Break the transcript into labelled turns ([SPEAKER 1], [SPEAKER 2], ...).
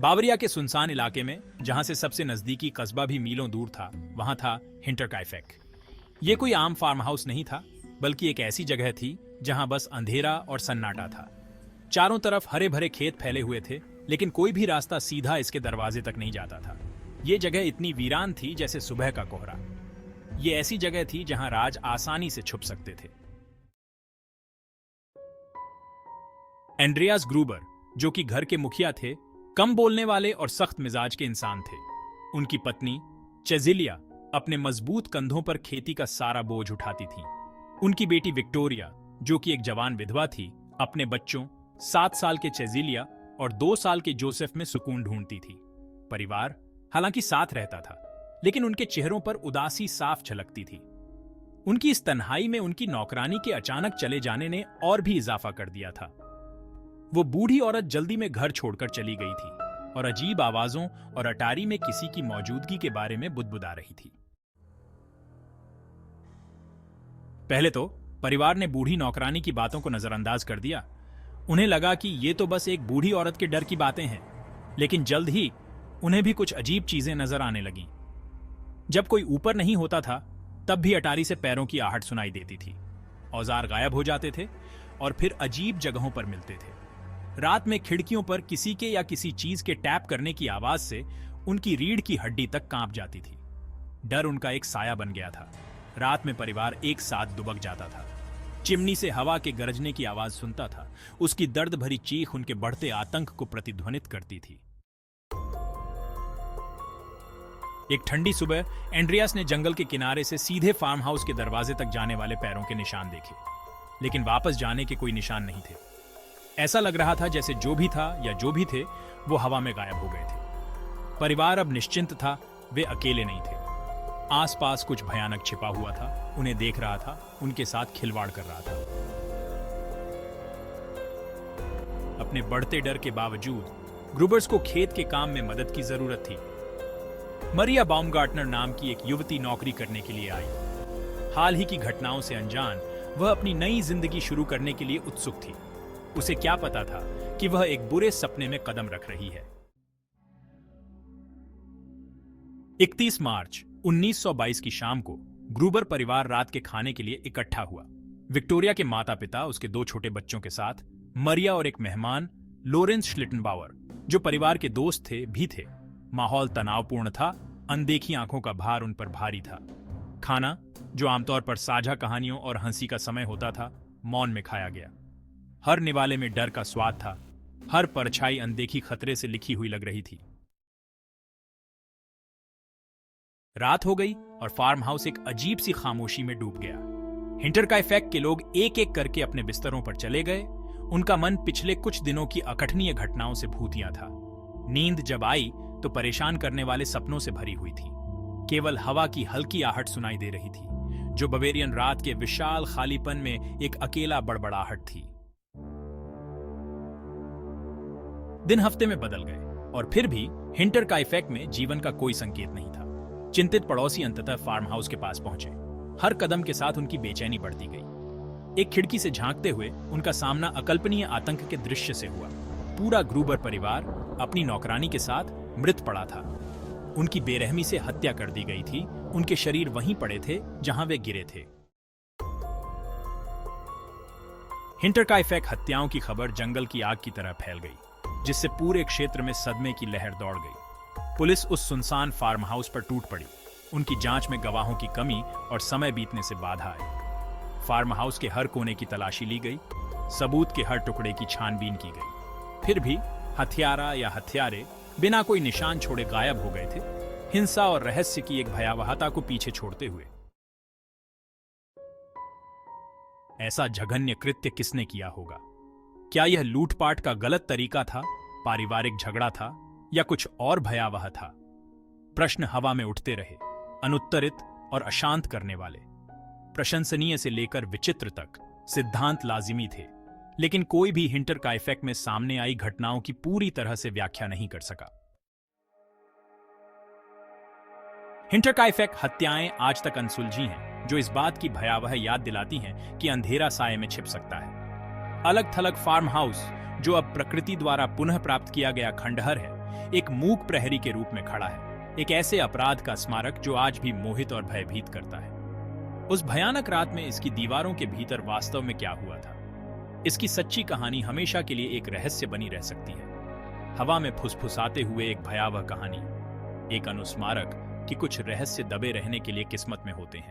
[SPEAKER 1] बावरिया के सुनसान इलाके में, जहां से सबसे नजदीकी कस्बा भी मीलों दूर था, वहां था हिंटरकाइफेक। ये कोई आम फार्म हाउस नहीं था, बल्कि एक ऐसी जगह थी जहां बस अंधेरा और सन्नाटा था। चारों तरफ हरे भरे खेत फैले हुए थे, लेकिन कोई भी रास्ता सीधा इसके दरवाजे तक नहीं जाता था। ये जगह इतनी वीरान थी जैसे सुबह का कोहरा। ये ऐसी जगह थी जहां राज आसानी से छुप सकते थे। एंड्रियास ग्रूबर, जो कि घर के मुखिया थे, कम बोलने वाले और सख्त मिजाज के इंसान थे। उनकी पत्नी चेजिलिया अपने मजबूत कंधों पर खेती का सारा बोझ उठाती थी। उनकी बेटी विक्टोरिया, जो कि एक जवान विधवा थी, अपने बच्चों 7 साल के चेजिलिया और 2 साल के जोसेफ में सुकून ढूंढती थी। परिवार हालांकि साथ रहता था, लेकिन उनके चेहरों पर उदासी साफ झलकती थी। उनकी इस तन्हाई में उनकी नौकरानी के अचानक चले जाने ने और भी इजाफा कर दिया था। वो बूढ़ी औरत जल्दी में घर छोड़कर चली गई थी और अजीब आवाजों और अटारी में किसी की मौजूदगी के बारे में बुदबुदा रही थी। पहले तो परिवार ने बूढ़ी नौकरानी की बातों को नजरअंदाज कर दिया। उन्हें लगा कि ये तो बस एक बूढ़ी औरत के डर की बातें हैं, लेकिन जल्द ही उन्हें भी कुछ अजीब चीजें नजर आने लगीं। जब कोई ऊपर नहीं होता था, तब भी अटारी से पैरों की आहट सुनाई देती थी। औजार गायब हो जाते थे और फिर अजीब जगहों पर मिलते थे। रात में खिड़कियों पर किसी के या किसी चीज के टैप करने की आवाज से उनकी रीढ़ की हड्डी तक कांप जाती थी। डर उनका एक साया बन गया था। रात में परिवार एक साथ दुबक जाता था। चिमनी से हवा के गरजने की आवाज सुनता था। उसकी दर्द भरी चीख उनके बढ़ते आतंक को प्रतिध्वनित करती थी। एक ठंडी सुबह एंड्रियास ने जंगल के किनारे से सीधे फार्म हाउस के दरवाजे तक जाने वाले पैरों के निशान देखे, लेकिन वापस जाने के कोई निशान नहीं थे। ऐसा लग रहा था जैसे जो भी था या जो भी थे वो हवा में गायब हो गए थे। परिवार अब निश्चिंत था, वे अकेले नहीं थे। आसपास कुछ भयानक छिपा हुआ था, उन्हें देख रहा था, उनके साथ खिलवाड़ कर रहा था। अपने बढ़ते डर के बावजूद ग्रूबर्स को खेत के काम में मदद की जरूरत थी। मरिया बाउमगार्टनर नाम की एक युवती नौकरी करने के लिए आई। हाल ही की घटनाओं से अनजान वह अपनी नई जिंदगी शुरू करने के लिए उत्सुक थी। उसे क्या पता था कि वह एक बुरे सपने में कदम रख रही है। 31 मार्च 1922 की शाम को ग्रूबर परिवार रात के खाने के लिए इकट्ठा हुआ। विक्टोरिया के माता पिता, उसके 2 छोटे बच्चों के साथ मरिया और एक मेहमान लोरेंस श्लिटनबावर, जो परिवार के दोस्त थे, भी थे। माहौल तनावपूर्ण था, अनदेखी आंखों का भार उन पर भारी था। खाना, जो आमतौर पर साझा कहानियों और हंसी का समय होता था, मौन में खाया गया। हर निवाले में डर का स्वाद था, हर परछाई अनदेखी खतरे से लिखी हुई लग रही थी। रात हो गई और फार्म हाउस एक अजीब सी खामोशी में डूब गया। हिंटरकाइफेक के लोग एक एक करके अपने बिस्तरों पर चले गए। उनका मन पिछले कुछ दिनों की अकठनीय घटनाओं से भूतिया था। नींद जब आई तो परेशान करने वाले सपनों से भरी हुई थी। केवल हवा की हल्की आहट सुनाई दे रही थी, जो बवेरियन रात के विशाल खालीपन में एक अकेला बड़बड़ाहट थी। दिन हफ्ते में बदल गए और फिर भी हिंटरकाइफेक में जीवन का कोई संकेत नहीं था। चिंतित पड़ोसी अंततः फार्म हाउस के पास पहुंचे। हर कदम के साथ उनकी बेचैनी बढ़ती गई। एक खिड़की से झांकते हुए उनका सामना अकल्पनीय आतंक के दृश्य से हुआ। पूरा ग्रूबर परिवार अपनी नौकरानी के साथ मृत पड़ा था। उनकी बेरहमी से हत्या कर दी गई थी। उनके शरीर वहीं पड़े थे जहां वे गिरे थे। हिंटरकाइफेक हत्याओं की खबर जंगल की आग की तरह फैल गई, जिससे पूरे क्षेत्र में सदमे की लहर दौड़ गई। पुलिस उस सुनसान फार्म हाउस पर टूट पड़ी। उनकी जांच में गवाहों की कमी और समय बीतने से बाधा आई। फार्म हाउस के हर कोने की तलाशी ली गई, सबूत के हर टुकड़े की छानबीन की गई। फिर भी हथियारा या हत्यारे बिना कोई निशान छोड़े गायब हो गए थे, हिंसा और रहस्य की एक भयावहता को पीछे छोड़ते हुए। ऐसा जघन्य कृत्य किसने किया होगा? क्या यह लूटपाट का गलत तरीका था, पारिवारिक झगड़ा था, या कुछ और भयावह था? प्रश्न हवा में उठते रहे, अनुत्तरित और अशांत करने वाले। प्रशंसनीय से लेकर विचित्र तक सिद्धांत लाजिमी थे, लेकिन कोई भी हिंटरकाइफेक में सामने आई घटनाओं की पूरी तरह से व्याख्या नहीं कर सका। हिंटरकाइफेक हत्याएं आज तक अनसुलझी हैं, जो इस बात की भयावह याद दिलाती हैं कि अंधेरा साये में छिप सकता है। अलग थलग फार्म हाउस, जो अब प्रकृति द्वारा पुनः प्राप्त किया गया खंडहर है, एक मूक प्रहरी के रूप में खड़ा है, एक ऐसे अपराध का स्मारक जो आज भी मोहित और भयभीत करता है। उस भयानक रात में इसकी दीवारों के भीतर वास्तव में क्या हुआ था, इसकी सच्ची कहानी हमेशा के लिए एक रहस्य बनी रह सकती है। हवा में फुसफुसाते हुए एक भयावह कहानी, एक अनुस्मारक कि कुछ रहस्य दबे रहने के लिए किस्मत में होते हैं।